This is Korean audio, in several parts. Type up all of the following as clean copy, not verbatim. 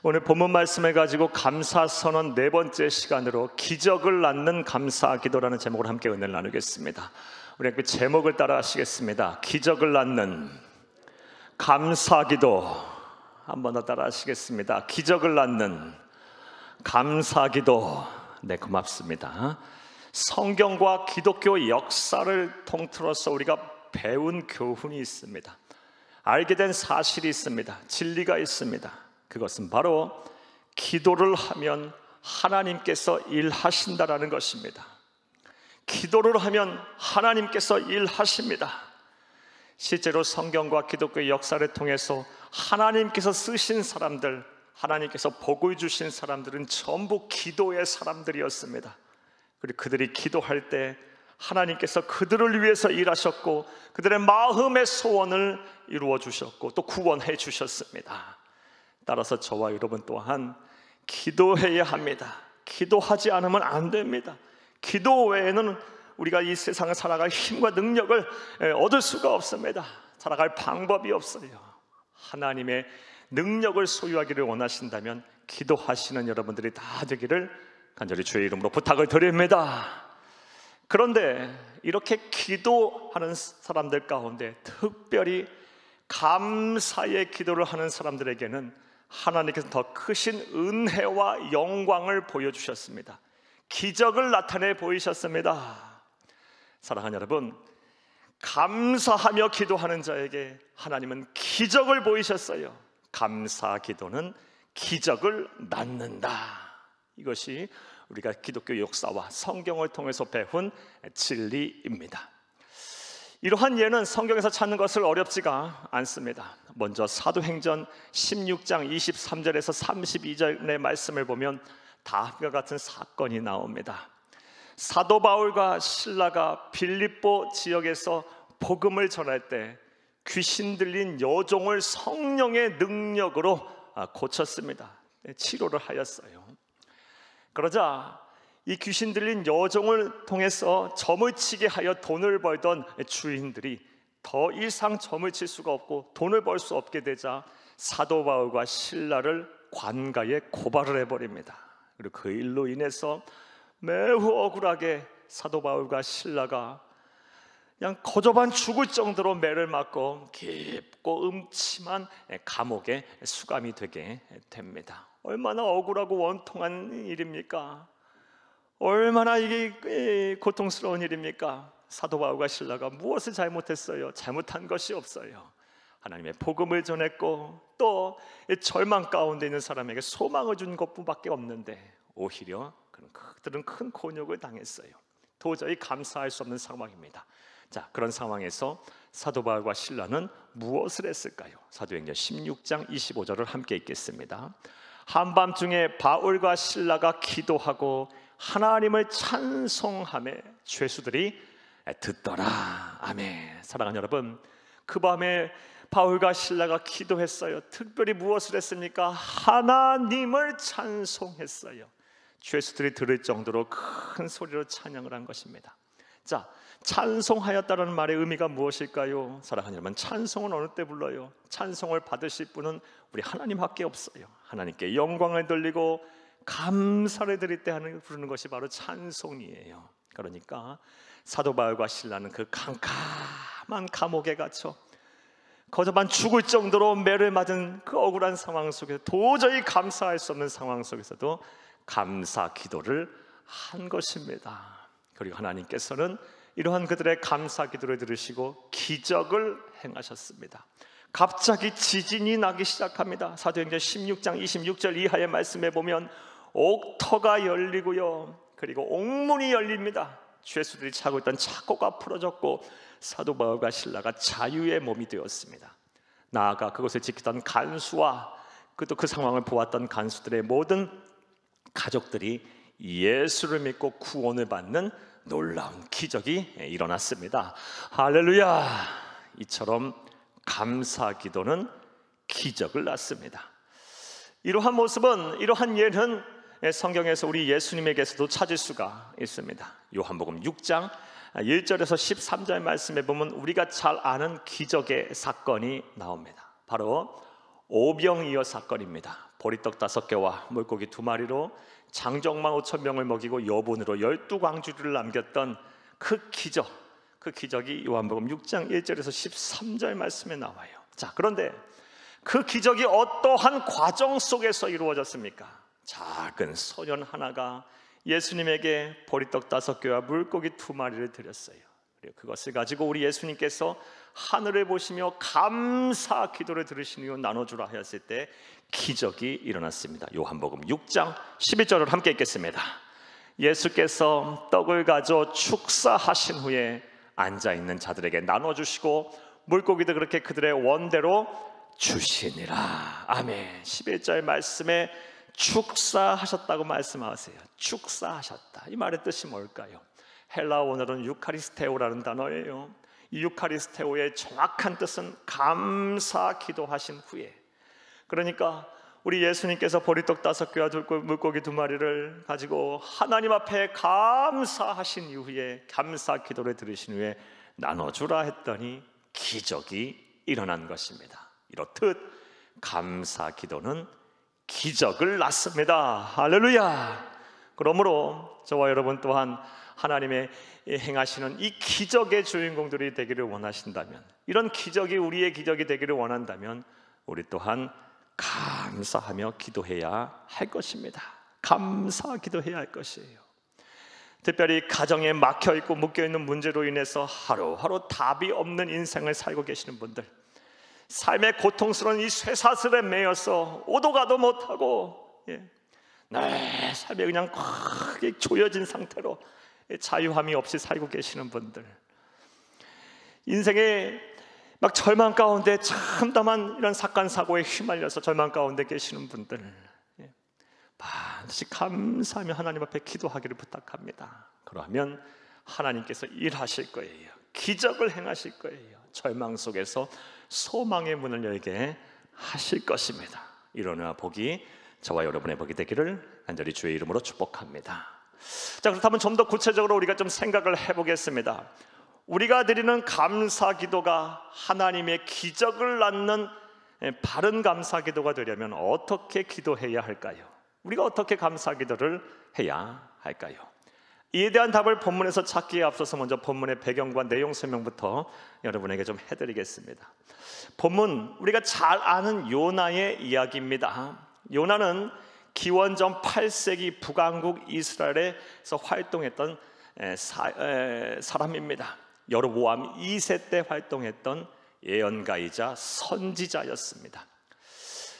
오늘 본문 말씀을 가지고 감사선언 네 번째 시간으로 기적을 낳는 감사기도라는 제목으로 함께 은혜를 나누겠습니다. 우리 그 제목을 따라 하시겠습니다. 기적을 낳는 감사기도. 한 번 더 따라 하시겠습니다. 기적을 낳는 감사기도. 네, 고맙습니다. 성경과 기독교 역사를 통틀어서 우리가 배운 교훈이 있습니다. 알게 된 사실이 있습니다. 진리가 있습니다. 그것은 바로 기도를 하면 하나님께서 일하신다라는 것입니다. 기도를 하면 하나님께서 일하십니다. 실제로 성경과 기독교의 역사를 통해서 하나님께서 쓰신 사람들, 하나님께서 복을 주신 사람들은 전부 기도의 사람들이었습니다. 그리고 그들이 기도할 때 하나님께서 그들을 위해서 일하셨고 그들의 마음의 소원을 이루어 주셨고 또 구원해 주셨습니다. 따라서 저와 여러분 또한 기도해야 합니다. 기도하지 않으면 안 됩니다. 기도 외에는 우리가 이 세상을 살아갈 힘과 능력을 얻을 수가 없습니다. 살아갈 방법이 없어요. 하나님의 능력을 소유하기를 원하신다면 기도하시는 여러분들이 다 되기를 간절히 주의 이름으로 부탁을 드립니다. 그런데 이렇게 기도하는 사람들 가운데 특별히 감사의 기도를 하는 사람들에게는 하나님께서 더 크신 은혜와 영광을 보여주셨습니다. 기적을 나타내 보이셨습니다. 사랑하는 여러분, 감사하며 기도하는 자에게 하나님은 기적을 보이셨어요. 감사 기도는 기적을 낳는다. 이것이 우리가 기독교 역사와 성경을 통해서 배운 진리입니다. 이러한 예는 성경에서 찾는 것을 어렵지가 않습니다. 먼저 사도행전 16장 23절에서 32절의 말씀을 보면 다음과 같은 사건이 나옵니다. 사도 바울과 실라가 빌립보 지역에서 복음을 전할 때 귀신 들린 여종을 성령의 능력으로 고쳤습니다. 치료를 하였어요. 그러자 이 귀신 들린 여종을 통해서 점을 치게 하여 돈을 벌던 주인들이 더 이상 점을 칠 수가 없고 돈을 벌 수 없게 되자 사도 바울과 실라를 관가에 고발을 해버립니다. 그리고 그 일로 인해서 매우 억울하게 사도 바울과 실라가 그냥 거저반 죽을 정도로 매를 맞고 깊고 음침한 감옥에 수감이 되게 됩니다. 얼마나 억울하고 원통한 일입니까? 얼마나 이게 고통스러운 일입니까? 사도 바울과 실라가 무엇을 잘못했어요? 잘못한 것이 없어요. 하나님의 복음을 전했고 또 절망 가운데 있는 사람에게 소망을 준 것뿐밖에 없는데 오히려 그들은 큰 곤욕을 당했어요. 도저히 감사할 수 없는 상황입니다. 자, 그런 상황에서 사도 바울과 실라는 무엇을 했을까요? 사도행전 16장 25절을 함께 읽겠습니다. 한밤중에 바울과 실라가 기도하고 하나님을 찬송하며 죄수들이 듣더라. 아멘. 사랑하는 여러분, 그 밤에 바울과 실라가 기도했어요. 특별히 무엇을 했습니까? 하나님을 찬송했어요. 죄수들이 들을 정도로 큰 소리로 찬양을 한 것입니다. 자, 찬송하였다는 말의 의미가 무엇일까요? 사랑하는 여러분, 찬송은 어느 때 불러요? 찬송을 받으실 분은 우리 하나님밖에 없어요. 하나님께 영광을 돌리고 감사를 드릴 때 부르는 것이 바로 찬송이에요. 그러니까 사도 바울과 실라는 그 캄캄한 감옥에 갇혀 거저만 죽을 정도로 매를 맞은 그 억울한 상황 속에서 도저히 감사할 수 없는 상황 속에서도 감사 기도를 한 것입니다. 그리고 하나님께서는 이러한 그들의 감사 기도를 들으시고 기적을 행하셨습니다. 갑자기 지진이 나기 시작합니다. 사도행전 16장 26절 이하의 말씀에 보면 옥터가 열리고요, 그리고 옥문이 열립니다. 죄수들이 차고 있던 차고가 풀어졌고 사도 바울과 실라가 자유의 몸이 되었습니다. 나아가 그것을 지키던 간수와 또 그 상황을 보았던 간수들의 모든 가족들이 예수를 믿고 구원을 받는 놀라운 기적이 일어났습니다. 할렐루야! 이처럼 감사 기도는 기적을 낳습니다. 이러한 모습은, 이러한 예는 성경에서 우리 예수님에게서도 찾을 수가 있습니다. 요한복음 6장 1절에서 13절 말씀에 보면 우리가 잘 아는 기적의 사건이 나옵니다. 바로 오병이어 사건입니다. 보리떡 5개와 물고기 2마리로 장정만 5,000명을 먹이고 여분으로 12광주리를 남겼던 그 기적이 요한복음 6장 1절에서 13절 말씀에 나와요. 자, 그런데 그 기적이 어떠한 과정 속에서 이루어졌습니까? 작은 소년 하나가 예수님에게 보리떡 5개와 물고기 2마리를 드렸어요. 그리고 그것을 가지고 우리 예수님께서 하늘을 보시며 감사 기도를 들으신 이후 나눠주라 하였을 때 기적이 일어났습니다. 요한복음 6장 11절을 함께 읽겠습니다. 예수께서 떡을 가져 축사하신 후에 앉아있는 자들에게 나눠주시고 물고기도 그렇게 그들의 원대로 주시니라. 아멘. 11절 말씀에 축사하셨다고 말씀하세요. 축사하셨다. 이 말의 뜻이 뭘까요? 헬라어 원어로는 유카리스테오라는 단어예요. 이 유카리스테오의 정확한 뜻은 감사 기도하신 후에, 그러니까 우리 예수님께서 보리떡 5개와 물고기 2마리를 가지고 하나님 앞에 감사하신 이후에, 감사 기도를 들으신 후에 나눠주라 했더니 기적이 일어난 것입니다. 이렇듯 감사 기도는 기적을 낳습니다. 할렐루야. 그러므로 저와 여러분 또한 하나님의 행하시는 이 기적의 주인공들이 되기를 원하신다면, 이런 기적이 우리의 기적이 되기를 원한다면 우리 또한 감사하며 기도해야 할 것입니다. 감사 기도해야 할 것이에요. 특별히 가정에 막혀있고 묶여있는 문제로 인해서 하루하루 답이 없는 인생을 살고 계시는 분들, 삶의 고통스러운 이 쇠사슬에 매여서 오도 가도 못하고 내 삶에 그냥 크게 조여진 상태로 자유함이 없이 살고 계시는 분들, 인생의 막 절망 가운데 참담한 이런 사건 사고에 휘말려서 절망 가운데 계시는 분들, 반드시 감사하며 하나님 앞에 기도하기를 부탁합니다. 그러면 하나님께서 일하실 거예요. 기적을 행하실 거예요. 절망 속에서 소망의 문을 열게 하실 것입니다. 이러나 복이 저와 여러분의 복이 되기를 간절히 주의 이름으로 축복합니다. 자, 그렇다면 좀 더 구체적으로 우리가 좀 생각을 해보겠습니다. 우리가 드리는 감사 기도가 하나님의 기적을 낳는 바른 감사 기도가 되려면 어떻게 기도해야 할까요? 우리가 어떻게 감사 기도를 해야 할까요? 이에 대한 답을 본문에서 찾기에 앞서서 먼저 본문의 배경과 내용 설명부터 여러분에게 좀 해드리겠습니다. 본문, 우리가 잘 아는 요나의 이야기입니다. 요나는 기원전 8세기 북왕국 이스라엘에서 활동했던 사람입니다. 여로보암 2세 때 활동했던 예언가이자 선지자였습니다.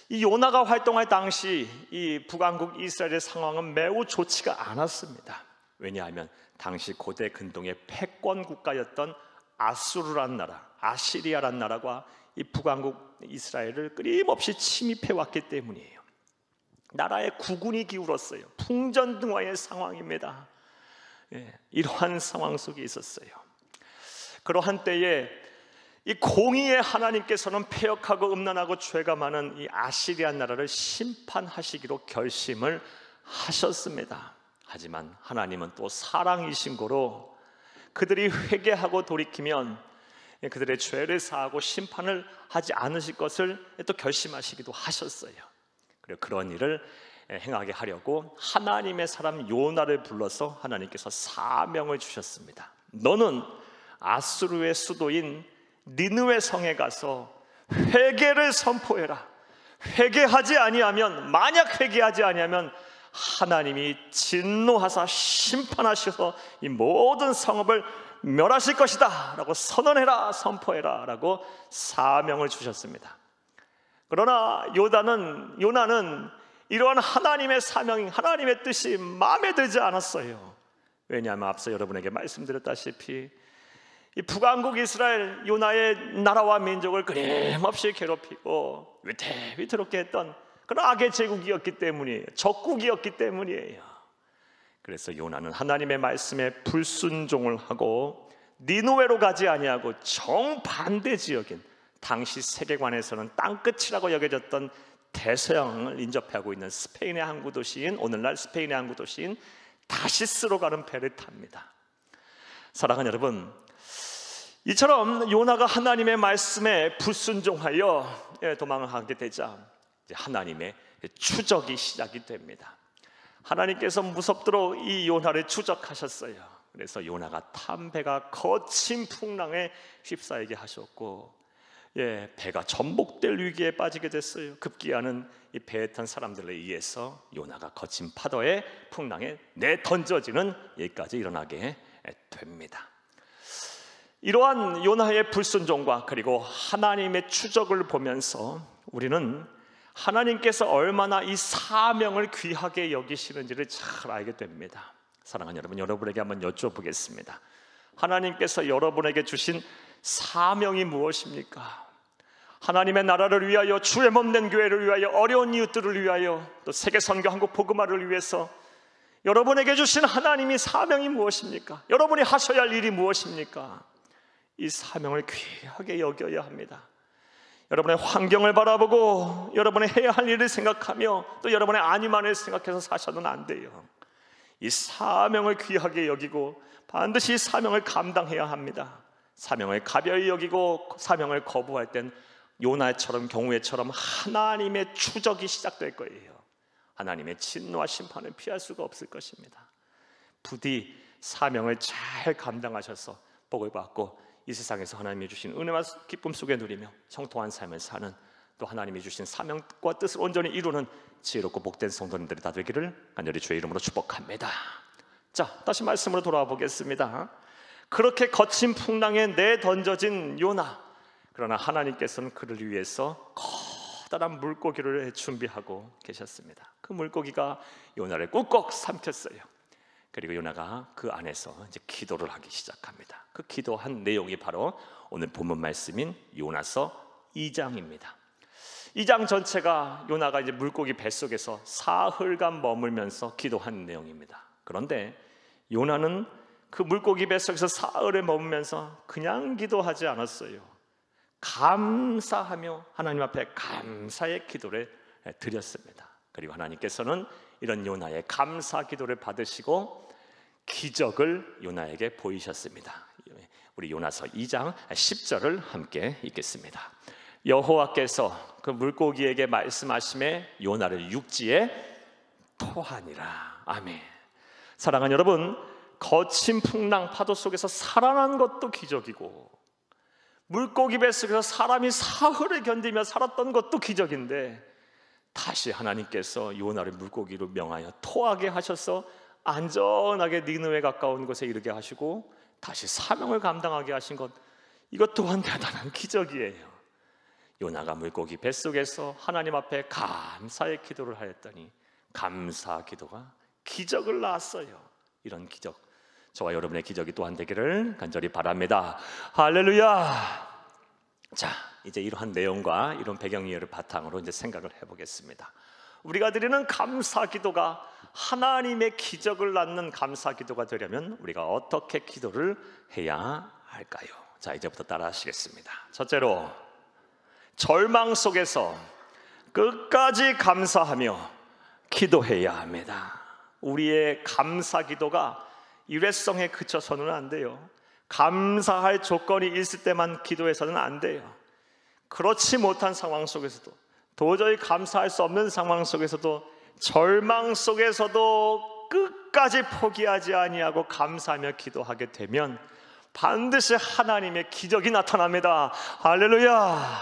이 요나가 활동할 당시 이 북왕국 이스라엘의 상황은 매우 좋지가 않았습니다. 왜냐하면 당시 고대 근동의 패권 국가였던 아수르란 나라, 아시리아란 나라가 이 북왕국 이스라엘을 끊임없이 침입해 왔기 때문이에요. 나라의 국운이 기울었어요. 풍전등화의 상황입니다. 이러한 상황 속에 있었어요. 그러한 때에 이 공의의 하나님께서는 패역하고 음란하고 죄가 많은 이 아시리아 나라를 심판하시기로 결심을 하셨습니다. 하지만 하나님은 또 사랑이신 고로 그들이 회개하고 돌이키면 그들의 죄를 사하고 심판을 하지 않으실 것을 또 결심하시기도 하셨어요. 그리고 그런 일을 행하게 하려고 하나님의 사람 요나를 불러서 하나님께서 사명을 주셨습니다. 너는 아수르의 수도인 니느웨 성에 가서 회개를 선포해라. 회개하지 아니하면, 만약 회개하지 아니하면 하나님이 진노하사 심판하셔서 이 모든 성읍을 멸하실 것이다 라고 선언해라, 선포해라 라고 사명을 주셨습니다. 그러나 요나는 이러한 하나님의 사명이, 하나님의 뜻이 마음에 들지 않았어요. 왜냐하면 앞서 여러분에게 말씀드렸다시피 이 북왕국 이스라엘 요나의 나라와 민족을 끊임없이 괴롭히고 위태위태롭게 했던 그런 악의 제국이었기 때문이에요. 적국이었기 때문이에요. 그래서 요나는 하나님의 말씀에 불순종을 하고 니느웨로 가지 아니하고 정반대 지역인, 당시 세계관에서는 땅끝이라고 여겨졌던 대서양을 인접하고 있는 스페인의 항구 도시인, 오늘날 스페인의 항구 도시인 다시스로 가는 배를 탑니다. 사랑하는 여러분, 이처럼 요나가 하나님의 말씀에 불순종하여 도망을 하게 되자 이제 하나님의 추적이 시작이 됩니다. 하나님께서 무섭도록 이 요나를 추적하셨어요. 그래서 요나가 탄 배가 거친 풍랑에 휩싸이게 하셨고, 배가 전복될 위기에 빠지게 됐어요. 급기야는 이 배에 탄 사람들에 의해서 요나가 거친 파도에 풍랑에 내던져지는 일까지 일어나게 됩니다. 이러한 요나의 불순종과 그리고 하나님의 추적을 보면서 우리는 하나님께서 얼마나 이 사명을 귀하게 여기시는지를 잘 알게 됩니다. 사랑하는 여러분, 여러분에게 한번 여쭤보겠습니다. 하나님께서 여러분에게 주신 사명이 무엇입니까? 하나님의 나라를 위하여, 주의 몸된 교회를 위하여, 어려운 이웃들을 위하여, 또 세계 선교 한국 복음화를 위해서 여러분에게 주신 하나님이 사명이 무엇입니까? 여러분이 하셔야 할 일이 무엇입니까? 이 사명을 귀하게 여겨야 합니다. 여러분의 환경을 바라보고 여러분의 해야 할 일을 생각하며 또 여러분의 안위만을 생각해서 사셔는 안 돼요. 이 사명을 귀하게 여기고 반드시 이 사명을 감당해야 합니다. 사명을 가벼이 여기고 사명을 거부할 땐 요나처럼 경우에처럼 하나님의 추적이 시작될 거예요. 하나님의 진노와 심판을 피할 수가 없을 것입니다. 부디 사명을 잘 감당하셔서 복을 받고 이 세상에서 하나님이 주신 은혜와 기쁨 속에 누리며 형통한 삶을 사는, 또 하나님이 주신 사명과 뜻을 온전히 이루는 지혜롭고 복된 성도님들이 다 되기를 간절히 주의 이름으로 축복합니다. 자, 다시 말씀으로 돌아와 보겠습니다. 그렇게 거친 풍랑에 내던져진 요나, 그러나 하나님께서는 그를 위해서 커다란 물고기를 준비하고 계셨습니다. 그 물고기가 요나를 꾹꾹 삼켰어요. 그리고 요나가 그 안에서 이제 기도를 하기 시작합니다. 그 기도한 내용이 바로 오늘 본문 말씀인 요나서 2장입니다. 2장 전체가 요나가 이제 물고기 뱃속에서 사흘간 머물면서 기도한 내용입니다. 그런데 요나는 그 물고기 뱃속에서 사흘을 머물면서 그냥 기도하지 않았어요. 감사하며 하나님 앞에 감사의 기도를 드렸습니다. 그리고 하나님께서는 이런 요나의 감사 기도를 받으시고 기적을 요나에게 보이셨습니다. 우리 요나서 2장 10절을 함께 읽겠습니다. 여호와께서 그 물고기에게 말씀하심에 요나를 육지에 토하니라. 아멘. 사랑하는 여러분, 거친 풍랑 파도 속에서 살아난 것도 기적이고 물고기 뱃속에서 사람이 사흘을 견디며 살았던 것도 기적인데, 다시 하나님께서 요나를 물고기로 명하여 토하게 하셔서 안전하게 니느웨에 가까운 곳에 이르게 하시고 다시 사명을 감당하게 하신 것, 이것 또한 대단한 기적이에요. 요나가 물고기 뱃속에서 하나님 앞에 감사의 기도를 하였더니 감사 기도가 기적을 낳았어요. 이런 기적, 저와 여러분의 기적이 또한 되기를 간절히 바랍니다. 할렐루야. 자, 이제 이러한 내용과 이런 배경 이해를 바탕으로 이제 생각을 해보겠습니다. 우리가 드리는 감사 기도가 하나님의 기적을 낳는 감사 기도가 되려면 우리가 어떻게 기도를 해야 할까요? 자, 이제부터 따라 하시겠습니다. 첫째로, 절망 속에서 끝까지 감사하며 기도해야 합니다. 우리의 감사 기도가 일회성에 그쳐서는 안 돼요. 감사할 조건이 있을 때만 기도해서는 안 돼요. 그렇지 못한 상황 속에서도, 도저히 감사할 수 없는 상황 속에서도, 절망 속에서도 끝까지 포기하지 아니하고 감사하며 기도하게 되면 반드시 하나님의 기적이 나타납니다. 할렐루야.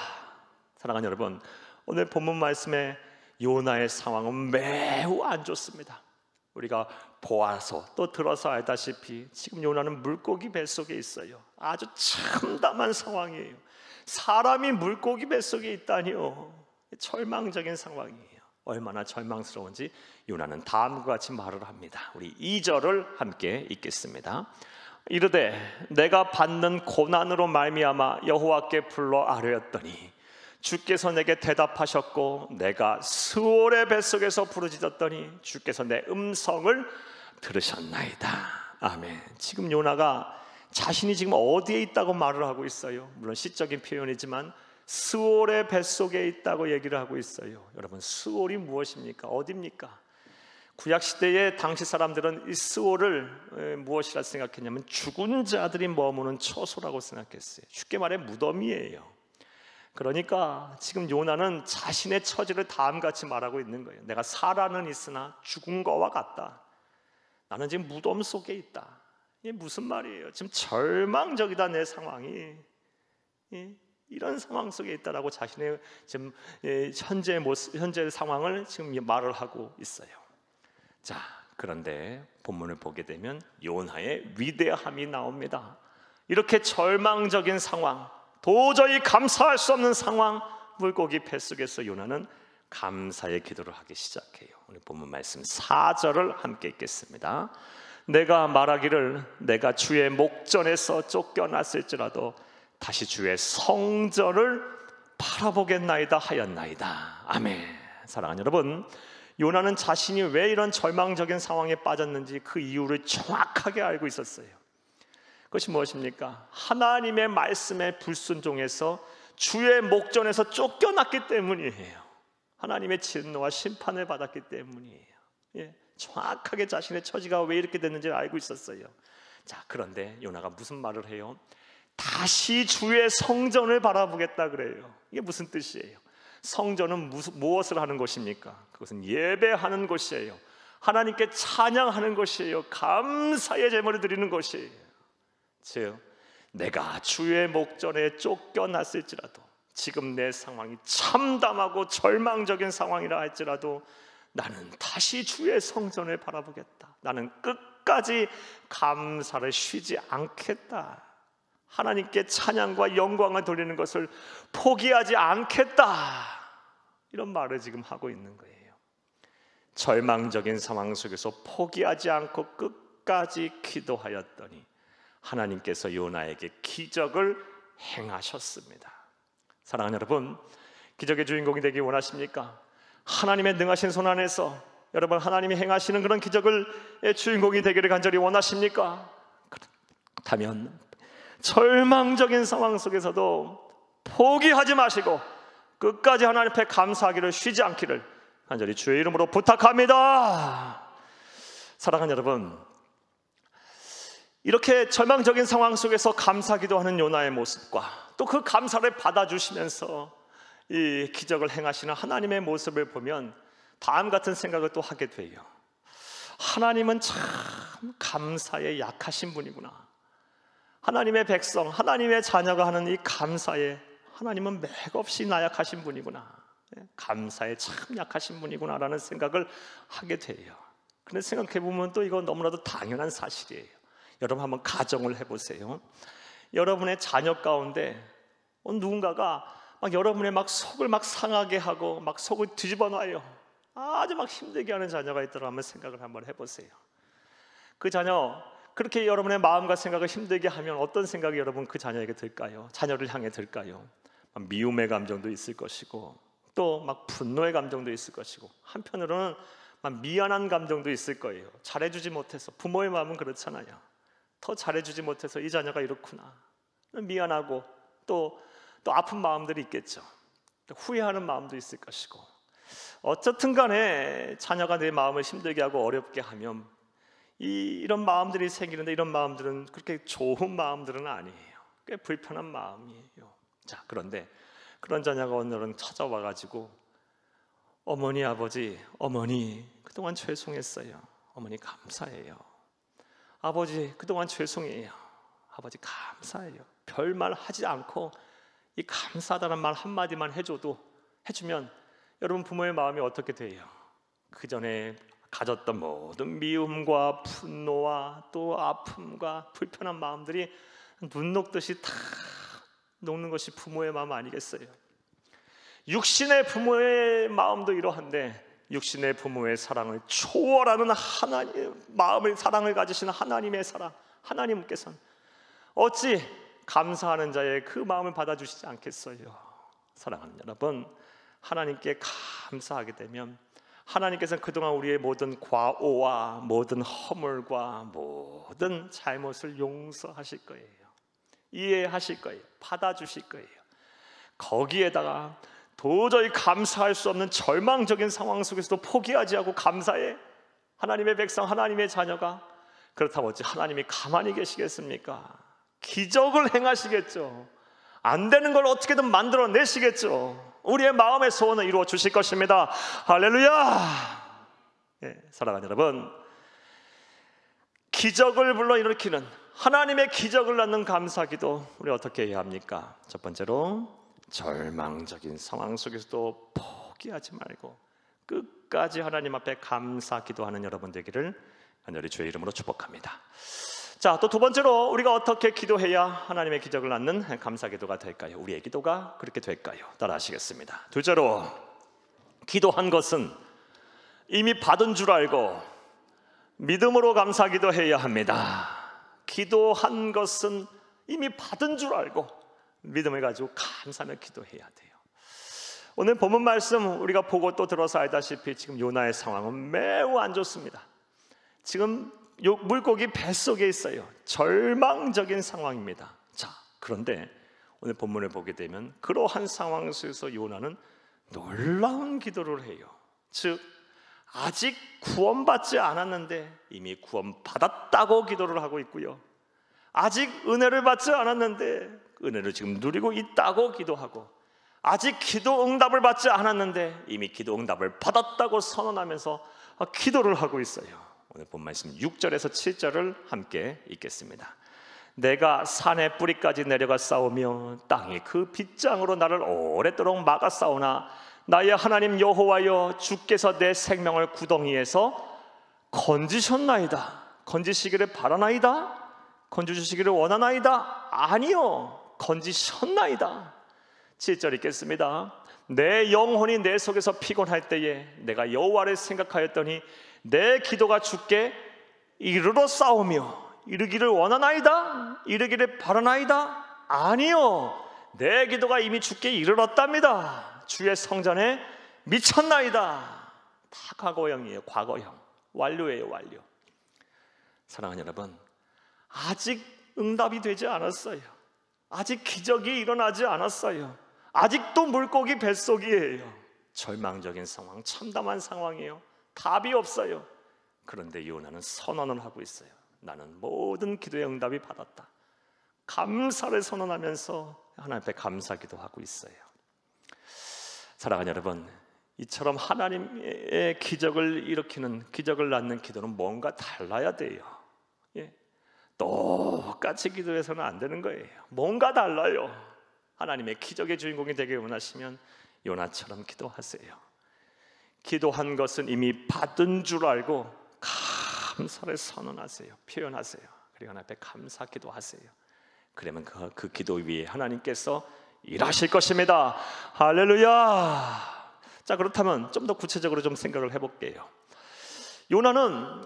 사랑하는 여러분, 오늘 본문 말씀에 요나의 상황은 매우 안 좋습니다. 우리가 보아서 또 들어서 알다시피 지금 요나는 물고기 뱃속에 있어요. 아주 참담한 상황이에요. 사람이 물고기 뱃속에 있다니요. 절망적인 상황이에요. 얼마나 절망스러운지 요나는 다음과 같이 말을 합니다. 우리 2절을 함께 읽겠습니다. 이르되 내가 받는 고난으로 말미암아 여호와께 불러 아뢰었더니 주께서 내게 대답하셨고 내가 스올의 뱃속에서 부르짖었더니 주께서 내 음성을 들으셨나이다. 아멘. 지금 요나가 자신이 지금 어디에 있다고 말을 하고 있어요. 물론 시적인 표현이지만 스올의 뱃속에 있다고 얘기를 하고 있어요. 여러분, 스올이 무엇입니까? 어디입니까? 구약시대의 당시 사람들은 이 스올을 무엇이라 생각했냐면 죽은 자들이 머무는 처소라고 생각했어요. 쉽게 말해 무덤이에요. 그러니까 지금 요나는 자신의 처지를 다음같이 말하고 있는 거예요. 내가 살아는 있으나 죽은 거와 같다. 나는 지금 무덤 속에 있다. 이게 무슨 말이에요? 지금 절망적이다 내 상황이. 이런 상황 속에 있다라고 자신의 지금 현재 상황을 지금 말을 하고 있어요. 자, 그런데 본문을 보게 되면 요나의 위대함이 나옵니다. 이렇게 절망적인 상황, 도저히 감사할 수 없는 상황, 물고기 뱃속에서 요나는 감사의 기도를 하기 시작해요. 오늘 본문 말씀 4절을 함께 읽겠습니다. 내가 말하기를 내가 주의 목전에서 쫓겨났을지라도 다시 주의 성전을 바라보겠나이다 하였나이다. 아멘. 사랑하는 여러분, 요나는 자신이 왜 이런 절망적인 상황에 빠졌는지 그 이유를 정확하게 알고 있었어요. 그것이 무엇입니까? 하나님의 말씀에 불순종해서 주의 목전에서 쫓겨났기 때문이에요. 하나님의 진노와 심판을 받았기 때문이에요. 정확하게 자신의 처지가 왜 이렇게 됐는지를 알고 있었어요. 자, 그런데 요나가 무슨 말을 해요? 다시 주의 성전을 바라보겠다 그래요. 이게 무슨 뜻이에요? 성전은 무엇을 하는 곳입니까? 그것은 예배하는 곳이에요. 하나님께 찬양하는 곳이에요. 감사의 제물을 드리는 곳이에요. 즉, 내가 주의 목전에 쫓겨났을지라도, 지금 내 상황이 참담하고 절망적인 상황이라 할지라도 나는 다시 주의 성전을 바라보겠다. 나는 끝까지 감사를 쉬지 않겠다. 하나님께 찬양과 영광을 돌리는 것을 포기하지 않겠다. 이런 말을 지금 하고 있는 거예요. 절망적인 상황 속에서 포기하지 않고 끝까지 기도하였더니 하나님께서 요나에게 기적을 행하셨습니다. 사랑하는 여러분, 기적의 주인공이 되기 원하십니까? 하나님의 능하신 손 안에서 여러분 하나님이 행하시는 그런 기적을 주인공이 되기를 간절히 원하십니까? 그렇다면 절망적인 상황 속에서도 포기하지 마시고 끝까지 하나님 앞에 감사하기를 쉬지 않기를 간절히 주의 이름으로 부탁합니다. 사랑하는 여러분, 이렇게 절망적인 상황 속에서 감사기도하는 요나의 모습과 또 그 감사를 받아주시면서 이 기적을 행하시는 하나님의 모습을 보면 다음 같은 생각을 또 하게 돼요. 하나님은 참 감사에 약하신 분이구나. 하나님의 백성, 하나님의 자녀가 하는 이 감사에 하나님은 맥없이 나약하신 분이구나. 감사에 참 약하신 분이구나 라는 생각을 하게 돼요. 그런데 생각해보면 또 이거 너무나도 당연한 사실이에요. 여러분 한번 가정을 해보세요. 여러분의 자녀 가운데 누군가가 막 여러분의 막 속을 막 상하게 하고 막 속을 뒤집어 놔요. 아주 막 힘들게 하는 자녀가 있더라 하면 생각을 한번 해보세요. 그 자녀 그렇게 여러분의 마음과 생각을 힘들게 하면 어떤 생각이 여러분 그 자녀에게 들까요? 자녀를 향해 들까요? 미움의 감정도 있을 것이고 또 막 분노의 감정도 있을 것이고 한편으로는 막 미안한 감정도 있을 거예요. 잘해주지 못해서. 부모의 마음은 그렇잖아요. 더 잘해주지 못해서 이 자녀가 이렇구나 미안하고 또 아픈 마음들이 있겠죠. 또 후회하는 마음도 있을 것이고 어쨌든 간에 자녀가 내 마음을 힘들게 하고 어렵게 하면 이런 마음들이 생기는데 이런 마음들은 그렇게 좋은 마음들은 아니에요. 꽤 불편한 마음이에요. 자, 그런데 그런 자녀가 오늘은 찾아와가지고 어머니 아버지 어머니 그동안 죄송했어요. 어머니 감사해요. 아버지 그동안 죄송해요. 아버지 감사해요. 별말 하지 않고 이 감사하다는 말 한마디만 해주면 여러분 부모의 마음이 어떻게 돼요? 그 전에 가졌던 모든 미움과 분노와 또 아픔과 불편한 마음들이 눈 녹듯이 다 녹는 것이 부모의 마음 아니겠어요? 육신의 부모의 마음도 이러한데 육신의 부모의 사랑을 초월하는 하나님 마음을 사랑을 가지시는 하나님의 사랑 하나님께서는 어찌 감사하는 자의 그 마음을 받아주시지 않겠어요? 사랑하는 여러분, 하나님께 감사하게 되면 하나님께서는 그동안 우리의 모든 과오와 모든 허물과 모든 잘못을 용서하실 거예요. 이해하실 거예요. 받아주실 거예요. 거기에다가 도저히 감사할 수 없는 절망적인 상황 속에서도 포기하지 않고 감사해 하나님의 백성, 하나님의 자녀가 그렇다고 어찌 하나님이 가만히 계시겠습니까? 기적을 행하시겠죠. 안 되는 걸 어떻게든 만들어내시겠죠. 우리의 마음의 소원을 이루어 주실 것입니다. 할렐루야. 사랑하는 여러분, 기적을 불러일으키는, 하나님의 기적을 낳는 감사기도 우리 어떻게 해야 합니까? 첫 번째로 절망적인 상황 속에서도 포기하지 말고 끝까지 하나님 앞에 감사 기도하는 여러분 되기를 간절히 주의 이름으로 축복합니다. 자, 또 두 번째로 우리가 어떻게 기도해야 하나님의 기적을 낳는 감사 기도가 될까요? 우리의 기도가 그렇게 될까요? 따라 하시겠습니다. 둘째로, 기도한 것은 이미 받은 줄 알고 믿음으로 감사 기도해야 합니다. 기도한 것은 이미 받은 줄 알고 믿음을 가지고 감사하며 기도해야 돼요. 오늘 본문 말씀 우리가 보고 또 들어서 알다시피 지금 요나의 상황은 매우 안 좋습니다. 지금 물고기 뱃속에 있어요. 절망적인 상황입니다. 자, 그런데 오늘 본문을 보게 되면 그러한 상황 속에서 요나는 놀라운 기도를 해요. 즉, 아직 구원받지 않았는데 이미 구원받았다고 기도를 하고 있고요, 아직 은혜를 받지 않았는데 은혜를 지금 누리고 있다고 기도하고, 아직 기도 응답을 받지 않았는데 이미 기도 응답을 받았다고 선언하면서 기도를 하고 있어요. 오늘 본 말씀 6절에서 7절을 함께 읽겠습니다. 내가 산의 뿌리까지 내려가 싸우며 땅이 그 빗장으로 나를 오랫도록 막아 싸우나 나의 하나님 여호와여, 주께서 내 생명을 구덩이에서 건지셨나이다. 건지시기를 바라나이다. 건져주시기를 원하나이다. 아니요, 건지셨나이다. 7절 읽겠습니다. 내 영혼이 내 속에서 피곤할 때에 내가 여호와를 생각하였더니 내 기도가 주께 이르러 싸우며 이르기를 원하나이다. 이르기를 바라나이다. 아니요, 내 기도가 이미 주께 이르렀답니다. 주의 성전에 미쳤나이다. 다 과거형이에요. 과거형. 완료예요. 완료. 사랑하는 여러분, 아직 응답이 되지 않았어요. 아직 기적이 일어나지 않았어요. 아직도 물고기 뱃속이에요. 절망적인 상황, 참담한 상황이에요. 답이 없어요. 그런데 요나는 선언을 하고 있어요. 나는 모든 기도의 응답이 받았다. 감사를 선언하면서 하나님 앞에 감사 기도하고 있어요. 사랑하는 여러분, 이처럼 하나님의 기적을 일으키는, 기적을 낳는 기도는 뭔가 달라야 돼요. 똑같이 기도해서는 안 되는 거예요. 뭔가 달라요. 하나님의 기적의 주인공이 되길 원하시면 요나처럼 기도하세요. 기도한 것은 이미 받은 줄 알고 감사를 선언하세요. 표현하세요. 그리고 하나님 앞에 감사 기도하세요. 그러면 그 기도 위에 하나님께서 일하실 것입니다. 할렐루야. 자, 그렇다면 좀 더 구체적으로 좀 생각을 해볼게요. 요나는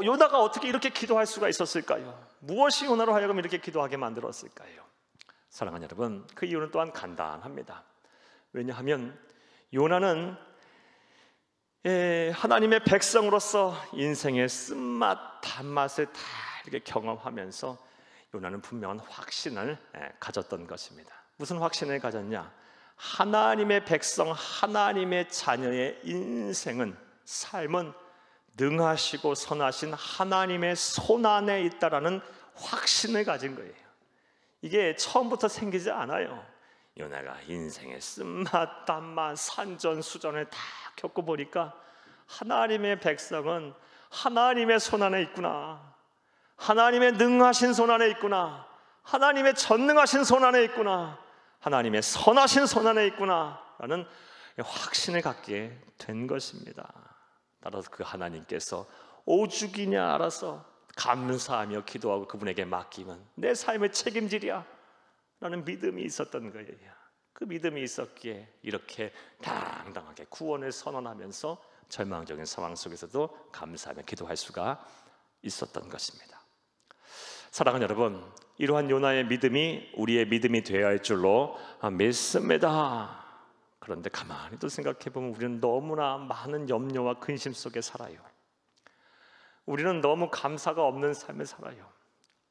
요나가 어떻게 이렇게 기도할 수가 있었을까요? 무엇이 요나로 하여금 이렇게 기도하게 만들었을까요? 사랑하는 여러분, 그 이유는 또한 간단합니다. 왜냐하면 요나는 하나님의 백성으로서 인생의 쓴맛, 단맛을 다 이렇게 경험하면서 요나는 분명한 확신을 가졌던 것입니다. 무슨 확신을 가졌냐? 하나님의 백성, 하나님의 자녀의 인생은, 삶은 능하시고 선하신 하나님의 손안에 있다라는 확신을 가진 거예요. 이게 처음부터 생기지 않아요. 요나가 인생의 쓴맛, 단맛, 산전수전을 다 겪어보니까 하나님의 백성은 하나님의 손안에 있구나, 하나님의 능하신 손안에 있구나, 하나님의 전능하신 손안에 있구나, 하나님의 선하신 손안에 있구나 라는 확신을 갖게 된 것입니다. 따라서 그 하나님께서 오죽이냐 알아서 감사하며 기도하고 그분에게 맡기면 내 삶을 책임지랴 라는 믿음이 있었던 거예요. 그 믿음이 있었기에 이렇게 당당하게 구원을 선언하면서 절망적인 상황 속에서도 감사하며 기도할 수가 있었던 것입니다. 사랑하는 여러분, 이러한 요나의 믿음이 우리의 믿음이 되어야 할 줄로 믿습니다. 그런데 가만히 또 생각해보면 우리는 너무나 많은 염려와 근심 속에 살아요. 우리는 너무 감사가 없는 삶을 살아요.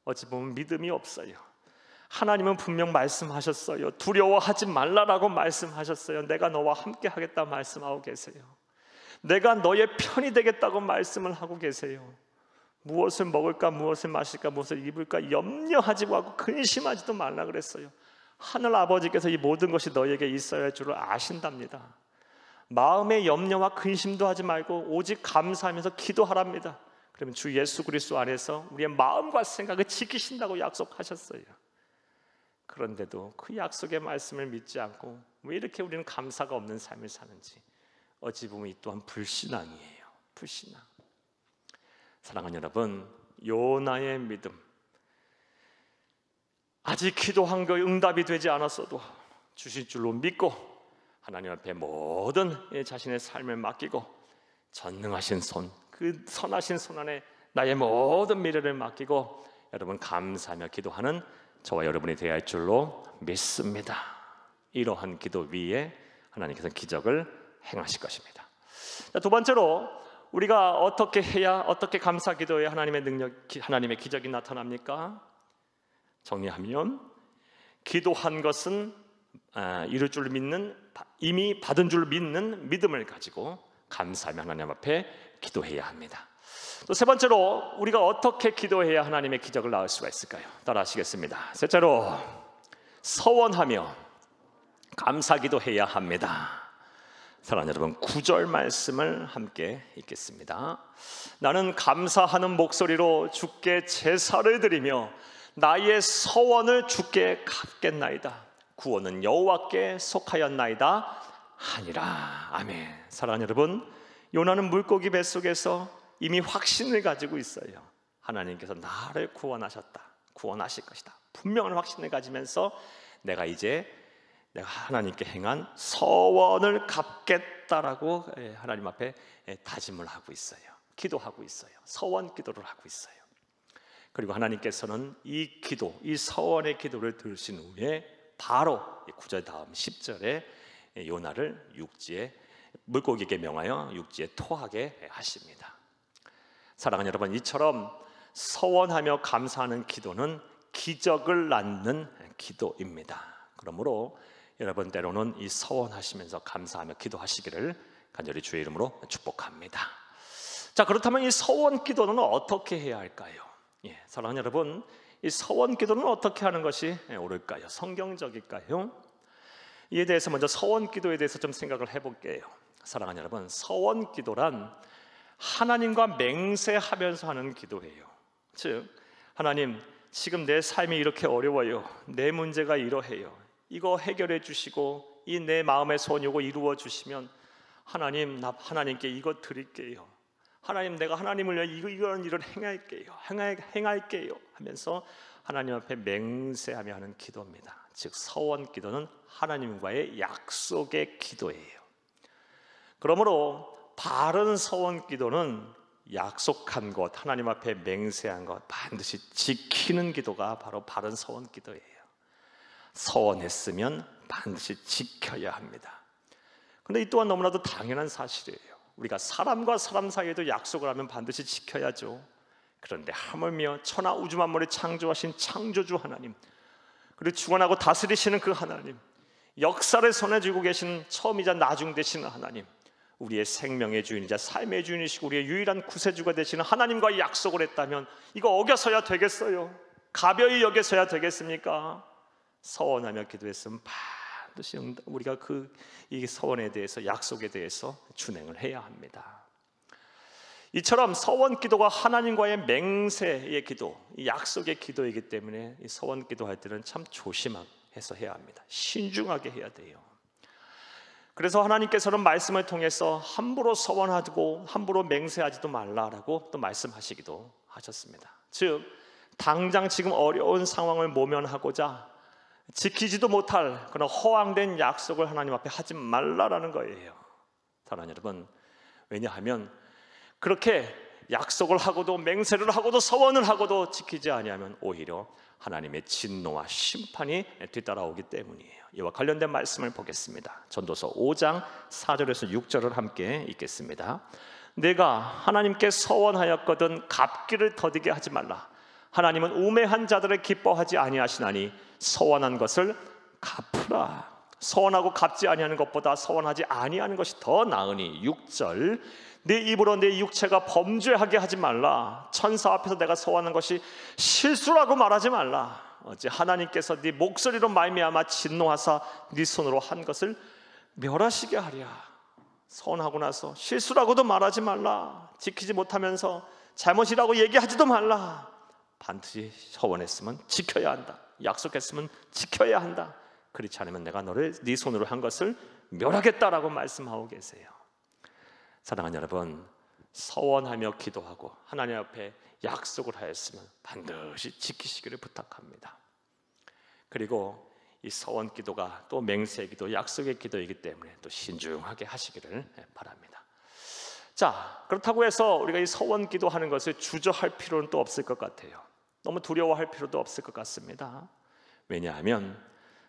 어찌 보면 믿음이 없어요. 하나님은 분명 말씀하셨어요. 두려워하지 말라라고 말씀하셨어요. 내가 너와 함께 하겠다 말씀하고 계세요. 내가 너의 편이 되겠다고 말씀을 하고 계세요. 무엇을 먹을까, 무엇을 마실까, 무엇을 입을까 염려하지 말고 근심하지도 말라 그랬어요. 하늘 아버지께서 이 모든 것이 너에게 있어야 할 줄을 아신답니다. 마음의 염려와 근심도 하지 말고 오직 감사하면서 기도하랍니다. 그러면 주 예수 그리스도 안에서 우리의 마음과 생각을 지키신다고 약속하셨어요. 그런데도 그 약속의 말씀을 믿지 않고 왜 이렇게 우리는 감사가 없는 삶을 사는지, 어찌 보면 이 또한 불신앙이에요. 불신앙. 사랑하는 여러분, 요나의 믿음, 아직 기도한 거 응답이 되지 않았어도 주실 줄로 믿고 하나님 앞에 모든 자신의 삶을 맡기고 전능하신 손, 그 선하신 손 안에 나의 모든 미래를 맡기고 여러분 감사하며 기도하는 저와 여러분이 되어야 할 줄로 믿습니다. 이러한 기도 위에 하나님께서 기적을 행하실 것입니다. 두 번째로 우리가 어떻게 해야, 어떻게 감사 기도에 하나님의 능력, 하나님의 기적이 나타납니까? 정리하면 기도한 것은 이룰 줄 믿는, 이미 받은 줄 믿는 믿음을 가지고 감사하며 하나님 앞에 기도해야 합니다. 또 세 번째로 우리가 어떻게 기도해야 하나님의 기적을 낳을 수가 있을까요? 따라 하시겠습니다. 셋째로 서원하며 감사 기도해야 합니다. 사랑하는 여러분, 9절 말씀을 함께 읽겠습니다. 나는 감사하는 목소리로 주께 제사를 드리며 나의 서원을 주께 갚겠나이다. 구원은 여호와께 속하였나이다 하니라. 아멘. 사랑하는 여러분, 요나는 물고기 뱃속에서 이미 확신을 가지고 있어요. 하나님께서 나를 구원하셨다, 구원하실 것이다. 분명한 확신을 가지면서 내가 하나님께 행한 서원을 갚겠다라고 하나님 앞에 다짐을 하고 있어요. 기도하고 있어요. 서원 기도를 하고 있어요. 그리고 하나님께서는 이 기도, 이 서원의 기도를 들으신 후에 바로 9절 다음 10절에 요나를 육지에, 물고기에게 명하여 육지에 토하게 하십니다. 사랑하는 여러분, 이처럼 서원하며 감사하는 기도는 기적을 낳는 기도입니다. 그러므로 여러분, 때로는 이 서원하시면서 감사하며 기도하시기를 간절히 주의 이름으로 축복합니다. 자, 그렇다면 이 서원 기도는 어떻게 해야 할까요? 사랑하는 여러분, 이 서원 기도는 어떻게 하는 것이 옳을까요? 성경적일까요? 이에 대해서 먼저 서원 기도에 대해서 좀 생각을 해볼게요. 사랑하는 여러분, 서원 기도란 하나님과 맹세하면서 하는 기도예요. 즉, 하나님, 지금 내 삶이 이렇게 어려워요. 내 문제가 이러해요. 이거 해결해 주시고 이 내 마음의 소원 요거 이루어 주시면 하나님, 나 하나님께 이거 드릴게요. 하나님, 내가 하나님을 위해 이런 일을 행할게요 하면서 하나님 앞에 맹세하며 하는 기도입니다. 즉, 서원 기도는 하나님과의 약속의 기도예요. 그러므로 바른 서원 기도는 약속한 것, 하나님 앞에 맹세한 것 반드시 지키는 기도가 바로 바른 서원 기도예요. 서원했으면 반드시 지켜야 합니다. 그런데 이 또한 너무나도 당연한 사실이에요. 우리가 사람과 사람 사이에도 약속을 하면 반드시 지켜야죠. 그런데 하물며 천하 우주 만물을 창조하신 창조주 하나님, 그리고 주관하고 다스리시는 그 하나님, 역사를 손에 쥐고 계신 처음이자 나중 되시는 하나님, 우리의 생명의 주인이자 삶의 주인이시고 우리의 유일한 구세주가 되시는 하나님과 약속을 했다면 이거 어겨서야 되겠어요? 가벼이 여겨서야 되겠습니까? 서원하며 기도했으면 반드시 우리가 이 서원에 대해서, 약속에 대해서 준행을 해야 합니다. 이처럼 서원 기도가 하나님과의 맹세의 기도, 이 약속의 기도이기 때문에 이 서원 기도할 때는 참 조심해서 해야 합니다. 신중하게 해야 돼요. 그래서 하나님께서는 말씀을 통해서 함부로 서원하고 함부로 맹세하지도 말라라고 또 말씀하시기도 하셨습니다. 즉, 당장 지금 어려운 상황을 모면하고자 지키지도 못할 그런 허황된 약속을 하나님 앞에 하지 말라라는 거예요. 사랑하는 여러분, 왜냐하면 그렇게 약속을 하고도 맹세를 하고도 서원을 하고도 지키지 아니하면 오히려 하나님의 진노와 심판이 뒤따라오기 때문이에요. 이와 관련된 말씀을 보겠습니다. 전도서 5장 4절에서 6절을 함께 읽겠습니다. 내가 하나님께 서원하였거든 갚기를 더디게 하지 말라. 하나님은 우매한 자들을 기뻐하지 아니하시나니 서원한 것을 갚으라. 서원하고 갚지 아니하는 것보다 서원하지 아니하는 것이 더 나으니 6절 내 입으로 내 육체가 범죄하게 하지 말라. 천사 앞에서 내가 서원하는 것이 실수라고 말하지 말라. 어찌 하나님께서 네 목소리로 말미암아 진노하사 네 손으로 한 것을 멸하시게 하랴. 서원하고 나서 실수라고도 말하지 말라. 지키지 못하면서 잘못이라고 얘기하지도 말라. 반드시 서원했으면 지켜야 한다. 약속했으면 지켜야 한다. 그렇지 않으면 내가 너를 네 손으로 한 것을 멸하겠다라고 말씀하고 계세요. 사랑하는 여러분, 서원하며 기도하고 하나님 앞에 약속을 하였으면 반드시 지키시기를 부탁합니다. 그리고 이 서원 기도가 또 맹세의 기도, 약속의 기도이기 때문에 또 신중하게 하시기를 바랍니다. 자, 그렇다고 해서 우리가 이 서원 기도하는 것을 주저할 필요는 또 없을 것 같아요. 너무 두려워할 필요도 없을 것 같습니다. 왜냐하면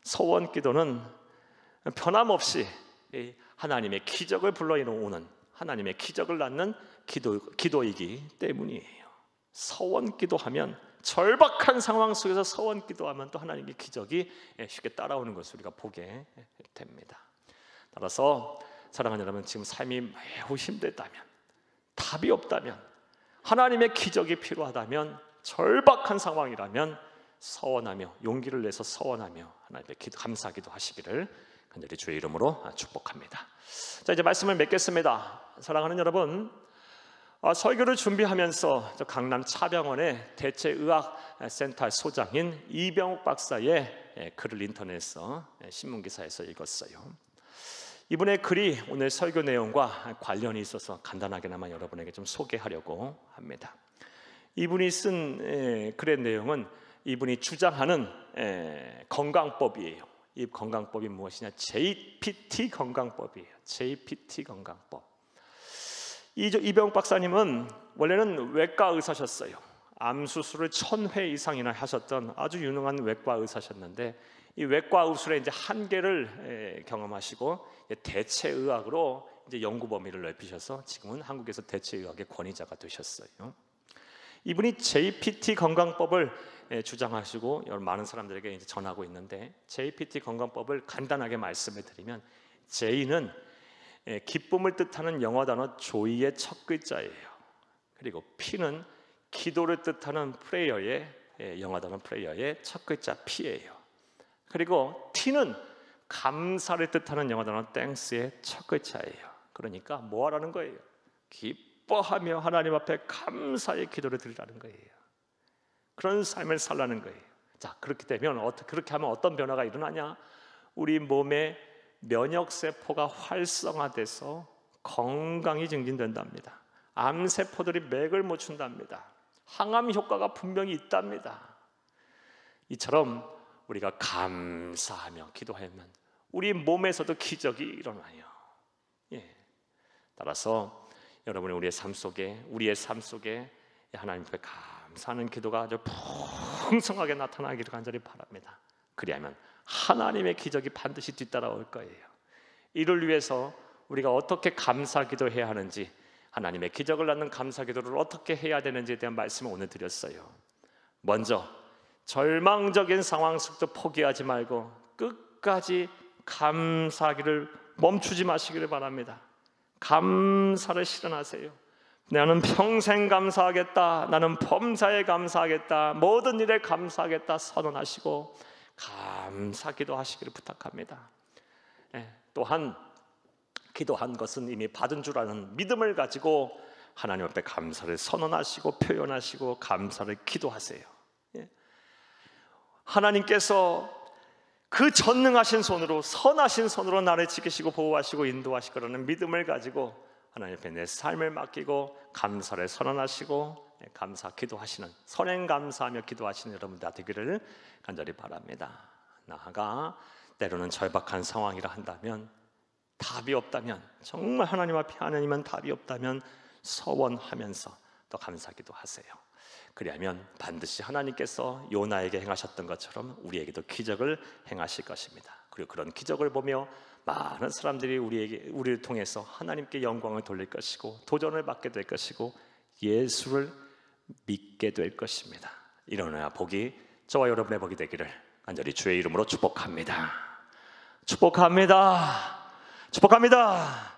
서원 기도는 변함없이 하나님의 기적을 불러오는, 하나님의 기적을 낳는 기도이기 때문이에요. 서원 기도하면, 절박한 상황 속에서 서원 기도하면 또 하나님의 기적이 쉽게 따라오는 것을 우리가 보게 됩니다. 따라서 사랑하는 여러분, 지금 삶이 매우 힘들다면, 답이 없다면, 하나님의 기적이 필요하다면, 절박한 상황이라면 서원하며, 용기를 내서 서원하며 하나님께 감사기도 하시기를 간절히 주의 이름으로 축복합니다. 자, 이제 말씀을 맺겠습니다. 사랑하는 여러분, 설교를 준비하면서 강남 차병원의 대체의학센터 소장인 이병욱 박사의 글을 인터넷에서 신문기사에서 읽었어요. 이분의 글이 오늘 설교 내용과 관련이 있어서 간단하게나마 여러분에게 좀 소개하려고 합니다. 이분이 쓴 글의 내용은 이분이 주장하는 건강법이에요. 이 건강법이 무엇이냐? JPT 건강법이에요. JPT 건강법. 이병욱 박사님은 원래는 외과 의사셨어요. 암 수술을 1000회 이상이나 하셨던 아주 유능한 외과 의사셨는데, 이 외과 의술의 이제 한계를 경험하시고 대체의학으로 이제 연구 범위를 넓히셔서 지금은 한국에서 대체의학의 권위자가 되셨어요. 이분이 JPT 건강법을 주장하시고 많은 사람들에게 이제 전하고 있는데, JPT 건강법을 간단하게 말씀을 드리면, J는 기쁨을 뜻하는 영어 단어 조이의 첫 글자예요. 그리고 P는 기도를 뜻하는 프레이어의 영어 단어 프레이어의 첫 글자 P예요. 그리고 T는 감사를 뜻하는 영어 단어 땡스의 첫 글자예요. 그러니까 뭐 하라는 거예요? 기뻐하며 하나님 앞에 감사의 기도를 드리라는 거예요. 그런 삶을 살라는 거예요. 자, 그렇게 되면 그렇게 하면 어떤 변화가 일어나냐? 우리 몸의 면역세포가 활성화돼서 건강이 증진된답니다. 암세포들이 맥을 못 춘답니다. 항암 효과가 분명히 있답니다. 이처럼 우리가 감사하며 기도하면 우리 몸에서도 기적이 일어나요. 따라서 여러분이 우리의 삶 속에 하나님 앞에 감사하는 기도가 아주 풍성하게 나타나기를 간절히 바랍니다. 그리하면 하나님의 기적이 반드시 뒤따라올 거예요. 이를 위해서 우리가 어떻게 감사 기도해야 하는지, 하나님의 기적을 낳는 감사 기도를 어떻게 해야 되는지에 대한 말씀을 오늘 드렸어요. 먼저 절망적인 상황 속도 포기하지 말고 끝까지 감사하기를 멈추지 마시기를 바랍니다. 감사를 실현하세요. 나는 평생 감사하겠다, 나는 범사에 감사하겠다, 모든 일에 감사하겠다 선언하시고 감사 기도하시기를 부탁합니다. 또한 기도한 것은 이미 받은 줄 아는 믿음을 가지고 하나님 앞에 감사를 선언하시고 표현하시고 감사를 기도하세요. 하나님께서 그 전능하신 손으로, 선하신 손으로 나를 지키시고 보호하시고 인도하실 거라는 믿음을 가지고 하나님 앞에 내 삶을 맡기고 감사를 선언하시고 감사 기도하시는, 선행 감사하며 기도하시는 여러분들 되기를 간절히 바랍니다. 나아가 때로는 절박한 상황이라 한다면, 답이 없다면, 정말 하나님 앞에 하나님은 답이 없다면 서원하면서 또 감사 기도하세요. 그리하면 반드시 하나님께서 요나에게 행하셨던 것처럼 우리에게도 기적을 행하실 것입니다. 그리고 그런 기적을 보며 많은 사람들이 우리를 통해서 하나님께 영광을 돌릴 것이고 도전을 받게 될 것이고 예수를 믿게 될 것입니다. 이러나 복이 저와 여러분의 복이 되기를 간절히 주의 이름으로 축복합니다. 축복합니다. 축복합니다.